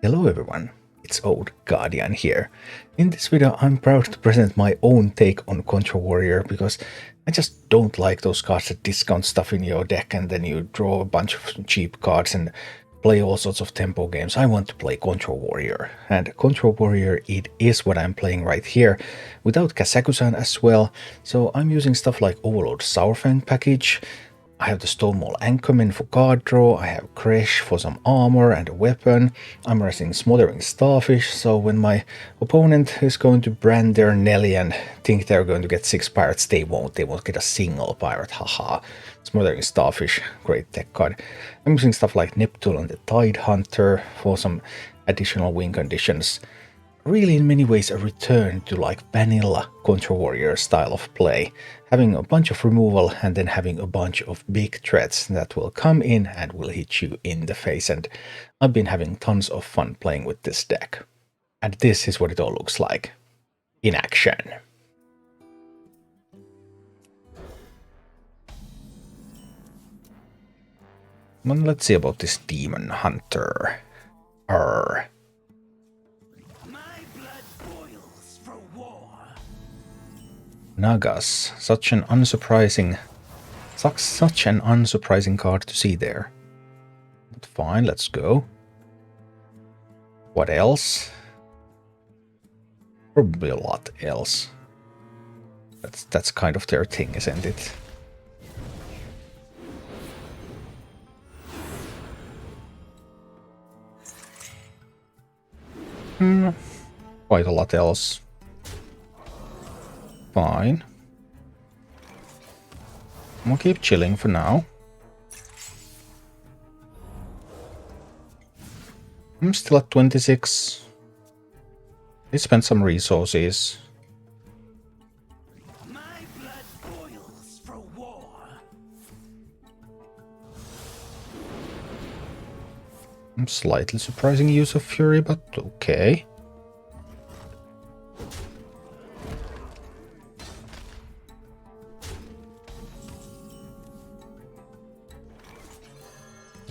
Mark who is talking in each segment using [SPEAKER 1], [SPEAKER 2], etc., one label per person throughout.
[SPEAKER 1] Hello everyone, it's Old Guardian here. In this video I'm proud to present my own take on Control Warrior because I just don't like those cards that discount stuff in your deck and then you draw a bunch of cheap cards and play all sorts of tempo games. I want to play Control Warrior, and Control Warrior it is what I'm playing right here, without Kazakusan as well, so I'm using stuff like Overlord Sourfang package. I have the Stonewall Anchorman for card draw, I have Kresh for some armor and a weapon, I'm running Smothering Starfish, so when my opponent is going to brand their Nelly and think they're going to get 6 pirates, they won't get a single pirate, haha. Smothering Starfish, great deck card. I'm using stuff like Neptune and the Tide Hunter for some additional win conditions. Really in many ways a return to like vanilla Control Warrior style of play, having a bunch of removal and then having a bunch of big threats that will come in and will hit you in the face, and I've been having tons of fun playing with this deck. And this is what it all looks like in action. Well, let's see about this Demon Hunter. Nagas, such an unsurprising card to see there. But fine, let's go. What else? Probably a lot else. That's kind of their thing, isn't it? Quite a lot else. Fine. We'll keep chilling for now. I'm still at 26. They spent some resources.
[SPEAKER 2] My blood boils for war.
[SPEAKER 1] Slightly surprising use of Fury, but okay.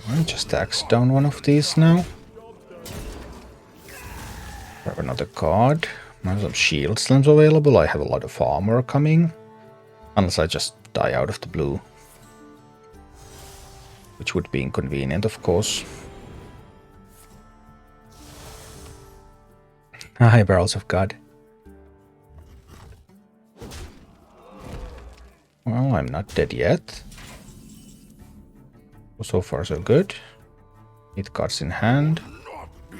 [SPEAKER 1] I just axe down one of these now. Grab another card. I have some shield slams available. I have a lot of armor coming. Unless I just die out of the blue. Which would be inconvenient, of course. Hi, Barrels of God. Well, I'm not dead yet. So far so good. 8 cards in hand.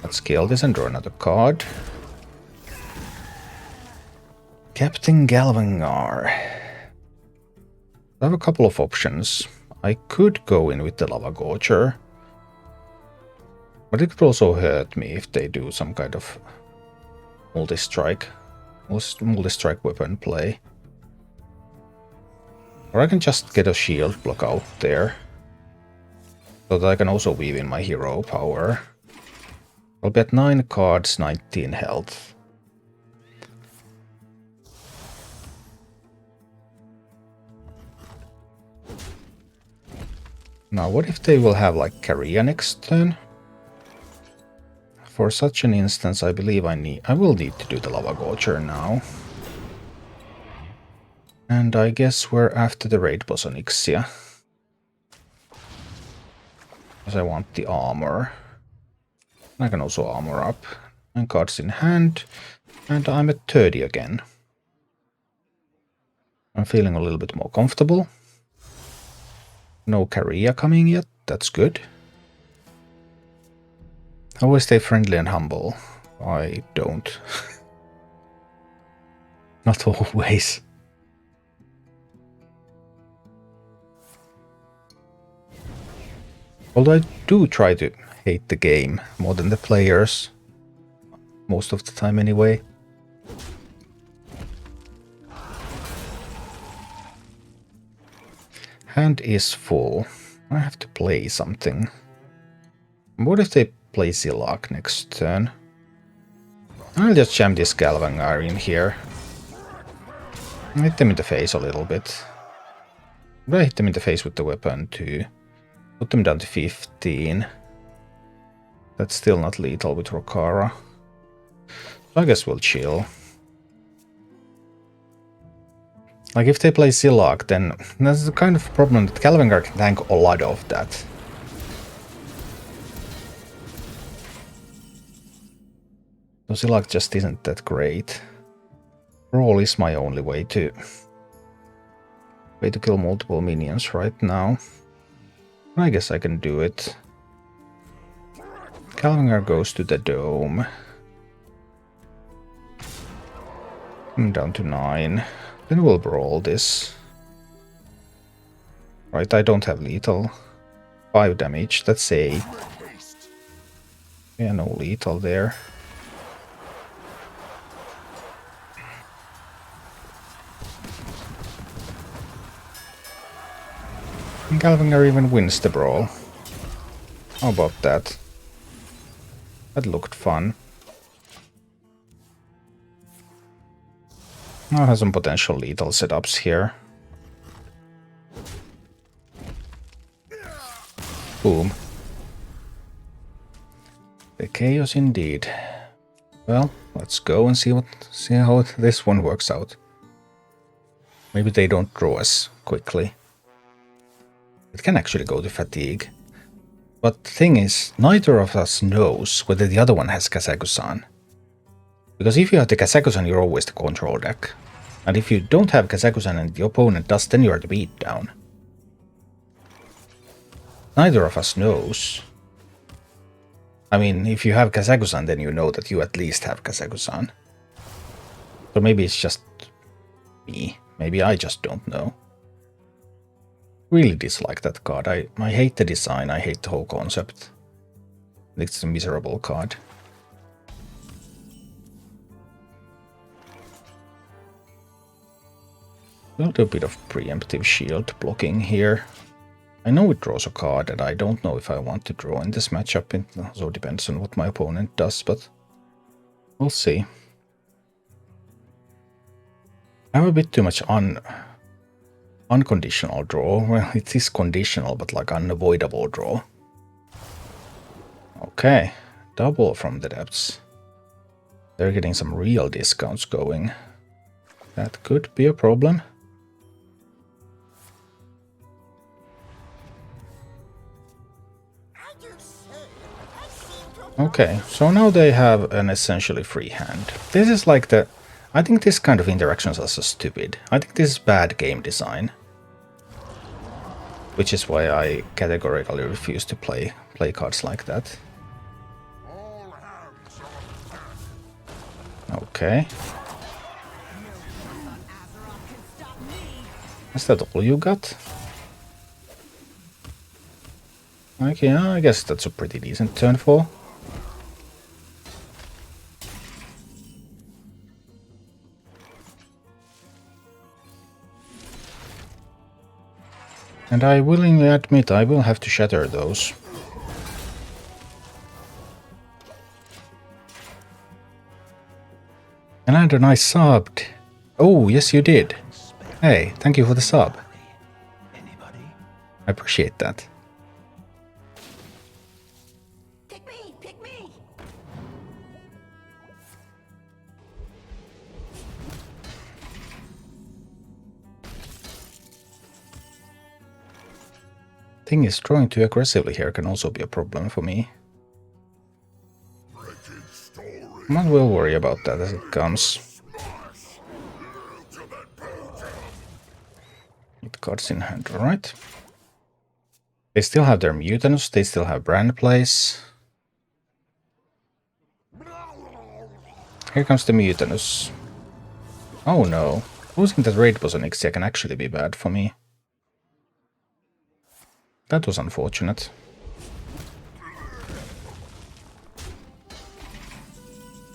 [SPEAKER 1] Let's kill this and draw another card. Captain Galvangar. I have a couple of options. I could go in with the Lava Gorger. But it could also hurt me if they do some kind of multi-strike weapon play. Or I can just get a shield block out there. So that I can also weave in my hero power. I'll be at 9 cards, 19 health. Now what if they will have like Karia next turn? For such an instance I believe I will need to do the Lava Gorger now. And I guess we're after the raid boss on Ixia. Because I want the armor. I can also armor up. 9 cards in hand. And I'm at 30 again. I'm feeling a little bit more comfortable. No Karia coming yet. That's good. Always stay friendly and humble. I don't. Not always. Although I do try to hate the game more than the players. Most of the time anyway. Hand is full. I have to play something. What if they play Zilak next turn? I'll just jam this Galvangar in here. Hit them in the face a little bit. But I hit them in the face with the weapon too. Put them down to 15. That's still not lethal with Rokara. So I guess we'll chill. Like, if they play Zillag, then that's the kind of problem that Calvingar can tank a lot of that. So Zillag just isn't that great. Brawl is my only way to kill multiple minions right now. I guess I can do it. Calvingar goes to the dome. I'm down to 9. Then we'll brawl this. Right, I don't have lethal. 5 damage, that's 8. Yeah, no lethal there. And Calvingar even wins the brawl. How about that? That looked fun. I have some potential lethal setups here. Boom. The chaos indeed. Well, let's go and see how this one works out. Maybe they don't draw as quickly. It can actually go to fatigue. But the thing is, neither of us knows whether the other one has Kazakusan. Because if you have the Kazakusan, you're always the control deck. And if you don't have Kazakusan and the opponent does, then you're the beatdown. Neither of us knows. I mean, if you have Kazakusan, then you know that you at least have Kazakusan. So maybe it's just me. Maybe I just don't know. Really dislike that card. I hate the design, I hate the whole concept. It's a miserable card. We'll do a bit of preemptive shield blocking here. I know it draws a card and I don't know if I want to draw in this matchup. It also depends on what my opponent does, but we'll see. I have a bit too much unconditional draw. Well, it is conditional, but like unavoidable draw. Okay, double from the depths. They're getting some real discounts going. That could be a problem. Okay, so now they have an essentially free hand. This is like the... I think this kind of interactions are so stupid. I think this is bad game design. Which is why I categorically refuse to play cards like that. Okay. Is that all you got? Okay, I guess that's a pretty decent turn 4. And I willingly admit I will have to shatter those. And I subbed. Oh, yes you did. Hey, thank you for the sub. I appreciate that.
[SPEAKER 2] Pick me, pick me.
[SPEAKER 1] Thing is, drawing too aggressively here can also be a problem for me. But we'll worry about that as it comes. With cards in hand, alright. They still have their Mutanus, they still have Brand Place. Here comes the Mutanus. Oh no, losing that raid boss on Ixia can actually be bad for me. That was unfortunate.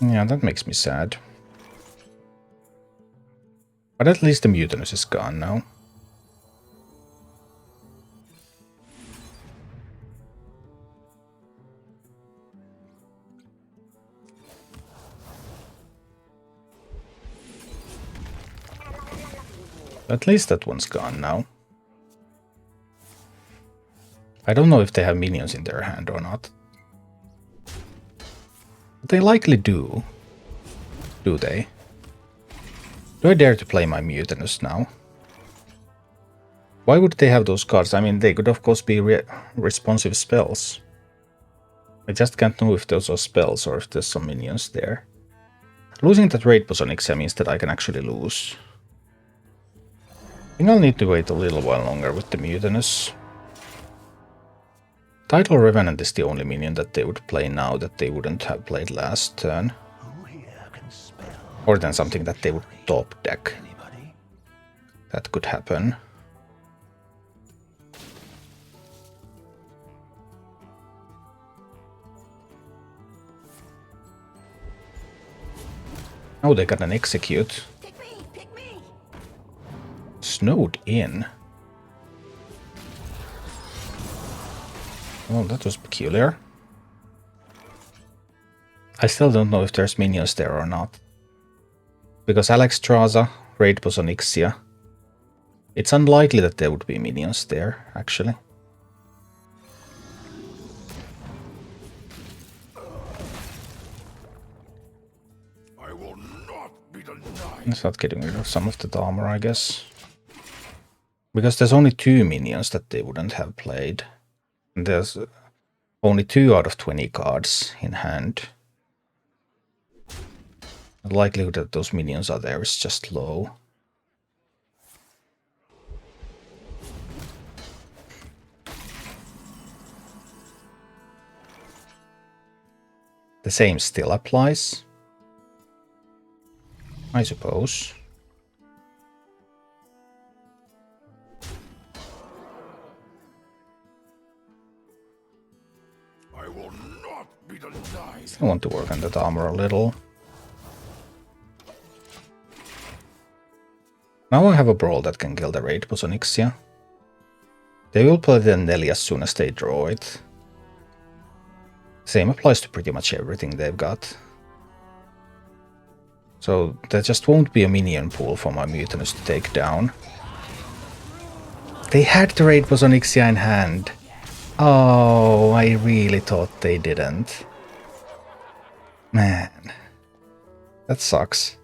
[SPEAKER 1] Yeah, that makes me sad. But at least the Mutanus is gone now. At least that one's gone now. I don't know if they have minions in their hand or not. They likely do. Do they? Do I dare to play my Mutinous now? Why would they have those cards? I mean, they could of course be responsive spells. I just can't know if those are spells or if there's some minions there. Losing that raid boss on Ixia means that I can actually lose. I think I'll need to wait a little while longer with the Mutinous. Tidal Revenant is the only minion that they would play now that they wouldn't have played last turn. Or then something that they would top deck. That could happen. Oh, they got an execute.
[SPEAKER 2] Pick me, pick me.
[SPEAKER 1] Snowed in. Oh, that was peculiar. I still don't know if there's minions there or not. Because Alexstrasza, raid boss on Ixia. It's unlikely that there would be minions there, actually.
[SPEAKER 3] I will not be denied.
[SPEAKER 1] Let's not getting rid of some of the armor, I guess. Because there's only 2 minions that they wouldn't have played. And there's only 2 out of 20 cards in hand. The likelihood that those minions are there is just low. The same still applies, I suppose.
[SPEAKER 3] I will not be denied.
[SPEAKER 1] I want to work on that armor a little. Now I have a brawl that can kill the raid boss on Ixia. They will play the Nelly as soon as they draw it. Same applies to pretty much everything they've got. So there just won't be a minion pool for my Mutinous to take down. They had the raid boss on Ixia in hand. Oh, I really thought they didn't. Man, that sucks.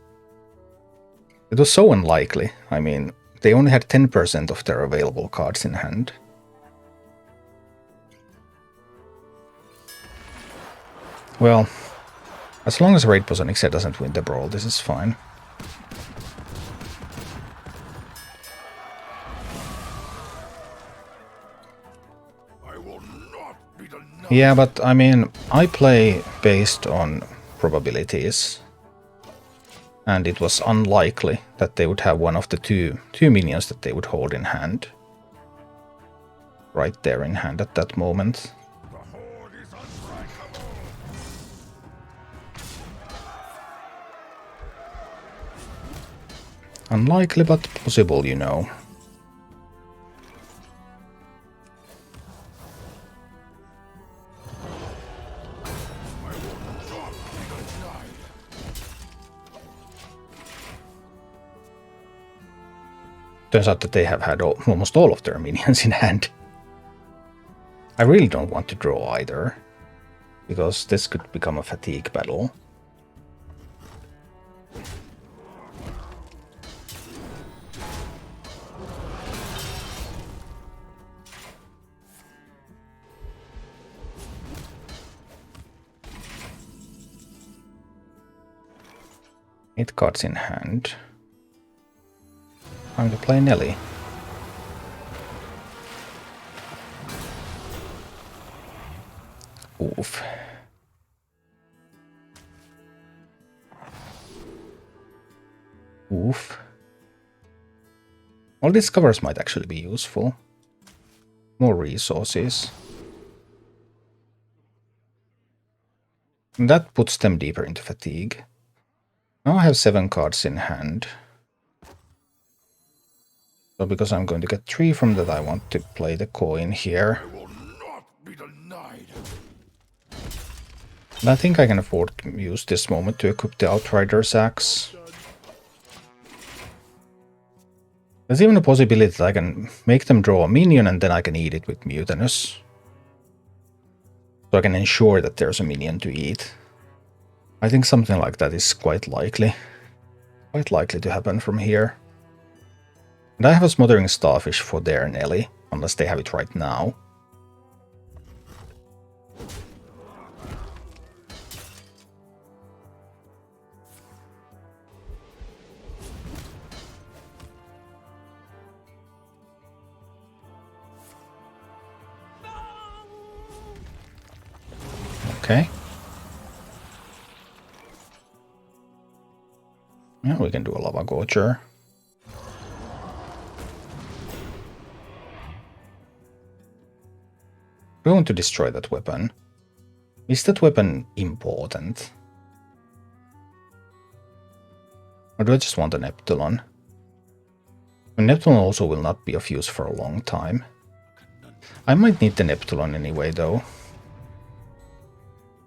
[SPEAKER 1] It was so unlikely. I mean, they only had 10% of their available cards in hand. Well, as long as raid boss on Ixia doesn't win the brawl, this is fine.
[SPEAKER 3] I will not be denied.
[SPEAKER 1] Yeah, but I mean, I play based on probabilities. And it was unlikely that they would have one of the two minions that they would hold in hand. Right there in hand at that moment.
[SPEAKER 3] The horde is unbreakable.
[SPEAKER 1] Unlikely, but possible, you know.
[SPEAKER 3] I will not be denied.
[SPEAKER 1] Turns out that they have had almost all of their minions in hand. I really don't want to draw either, because this could become a fatigue battle. Eight cards in hand. Time to play Nelly. Oof. Oof. All these covers might actually be useful. More resources. And that puts them deeper into fatigue. Now I have 7 cards in hand. So because I'm going to get 3 from that, I want to play the coin here.
[SPEAKER 3] I will not be denied.
[SPEAKER 1] And I think I can afford to use this moment to equip the Outrider's Axe. There's even a possibility that I can make them draw a minion and then I can eat it with Mutinous. So I can ensure that there's a minion to eat. I think something like that is quite likely to happen from here. And I have a Smothering Starfish for their Nelly, unless they have it right now. Okay. Yeah, we can do a Lava Gorger. We want to destroy that weapon. Is that weapon important? Or do I just want a Neptulon? A Neptulon also will not be of use for a long time. I might need the Neptulon anyway, though.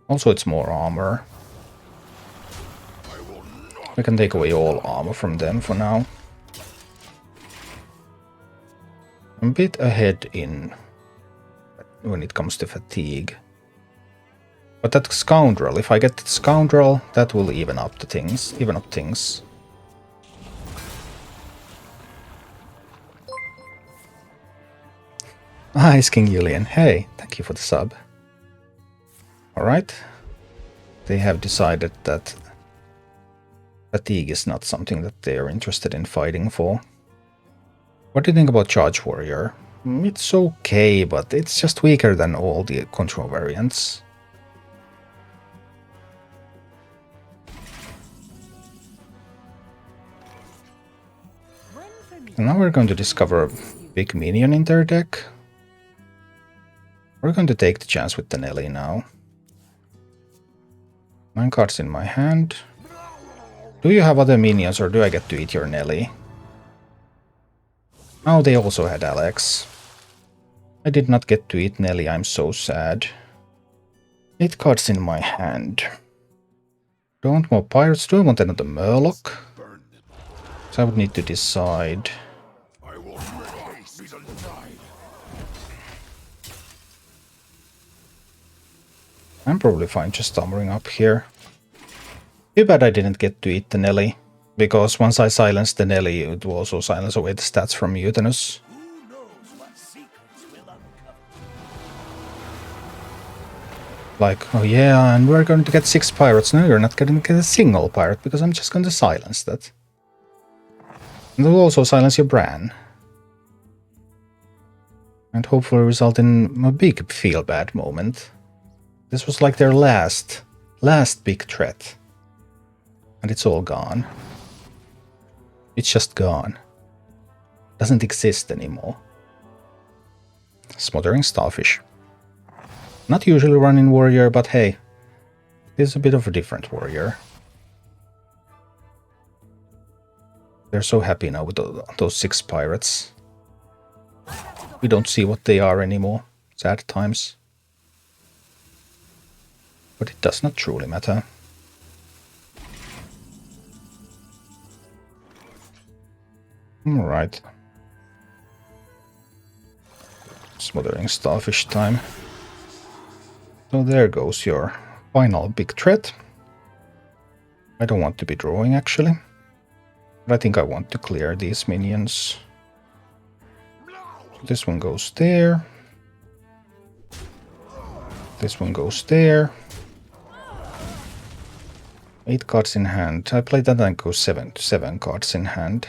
[SPEAKER 1] Also, it's more armor. We can take away all armor from them for now. I'm a bit ahead in when it comes to fatigue. But that Scoundrel, if I get that Scoundrel, that will even up things. Hi, King Julian. Hey, thank you for the sub. Alright. They have decided that fatigue is not something that they are interested in fighting for. What do you think about Charge Warrior? It's okay, but it's just weaker than all the control variants. And now we're going to discover a big minion in their deck. We're going to take the chance with the Nelly now. 9 cards in my hand. Do you have other minions or do I get to eat your Nelly? Oh, they also had Alex. I did not get to eat Nelly, I'm so sad. 8 cards in my hand. Do I want more pirates? Do I want another Murloc? So I would need to decide. I'm probably fine just armoring up here. Too bad I didn't get to eat the Nelly, because once I silenced the Nelly, it will also silence away the stats from Mutinous. Like, oh yeah, and we're going to get 6 pirates. No, you're not going to get a single pirate, because I'm just going to silence that. And it will also silence your Bran. And hopefully result in a big feel-bad moment. This was like their last big threat. And it's all gone. It's just gone. Doesn't exist anymore. Smothering Starfish. Not usually running warrior, but hey, this is a bit of a different warrior. They're so happy now with those 6 pirates. We don't see what they are anymore. Sad times. But it does not truly matter. Alright. Smothering Starfish time. So there goes your final big threat. I don't want to be drawing actually. But I think I want to clear these minions. So this one goes there. This one goes there. 8 cards in hand. I played that and go 7 cards in hand.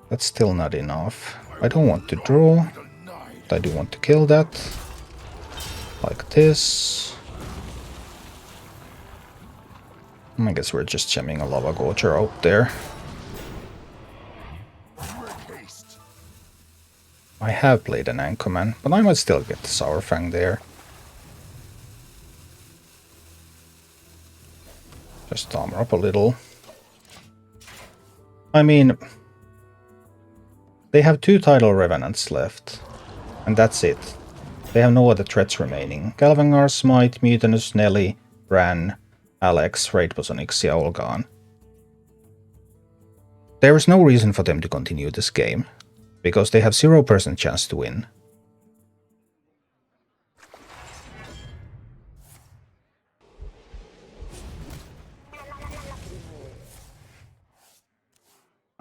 [SPEAKER 1] That's still not enough. I don't want to draw. But I do want to kill that. Like this. I guess we're just jamming a Lava Gorger out there. I have played an Anchorman, but I might still get the Sourfang there. Just armor up a little. I mean, they have 2 Tidal Revenants left, and that's it. They have no other threats remaining. Galvangar, Smite, Mutinous, Nelly, Bran, Alex, Raidboss, and Ixia all gone. There is no reason for them to continue this game, because they have 0% chance to win.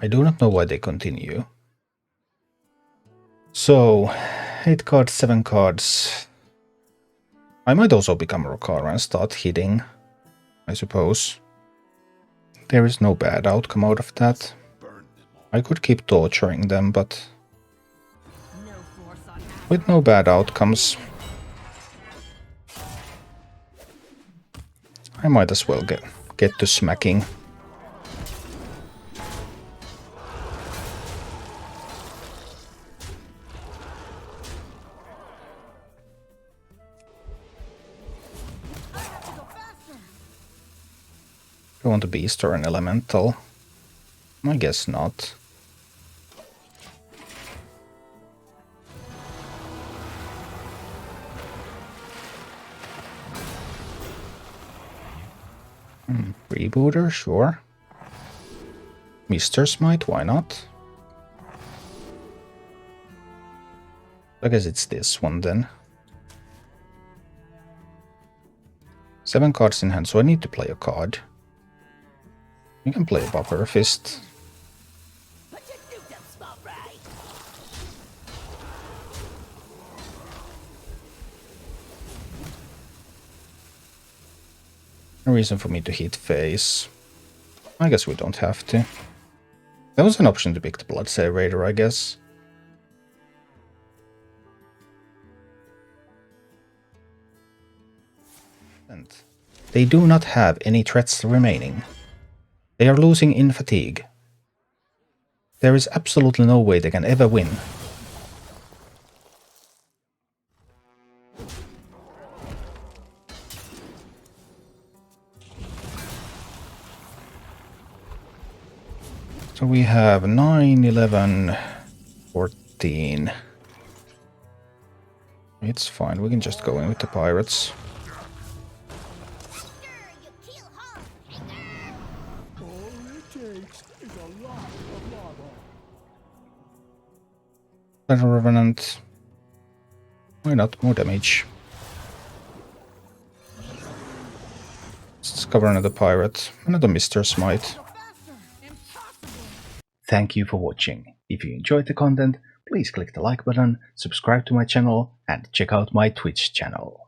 [SPEAKER 1] I do not know why they continue. So, 8 cards, 7 cards. I might also become Rokara and start hitting, I suppose. There is no bad outcome out of that. I could keep torturing them, but with no bad outcomes, I might as well get to smacking. Do I want a beast or an elemental? I guess not. Rebooter, sure. Mr. Smite, why not? I guess it's this one then. 7 cards in hand, so I need to play a card. You can play a Buffer Fist. No reason for me to hit face. I guess we don't have to. That was an option to pick the Bloodsail Raider, I guess. And they do not have any threats remaining. They are losing in fatigue. There is absolutely no way they can ever win. So we have 9, 11, 14. It's fine, we can just go in with the pirates. Battle Revenant. Why not? More damage. Let's discover another pirate. Another Mr. Smite. Thank you for watching. If you enjoyed the content, please click the like button, subscribe to my channel, and check out my Twitch channel.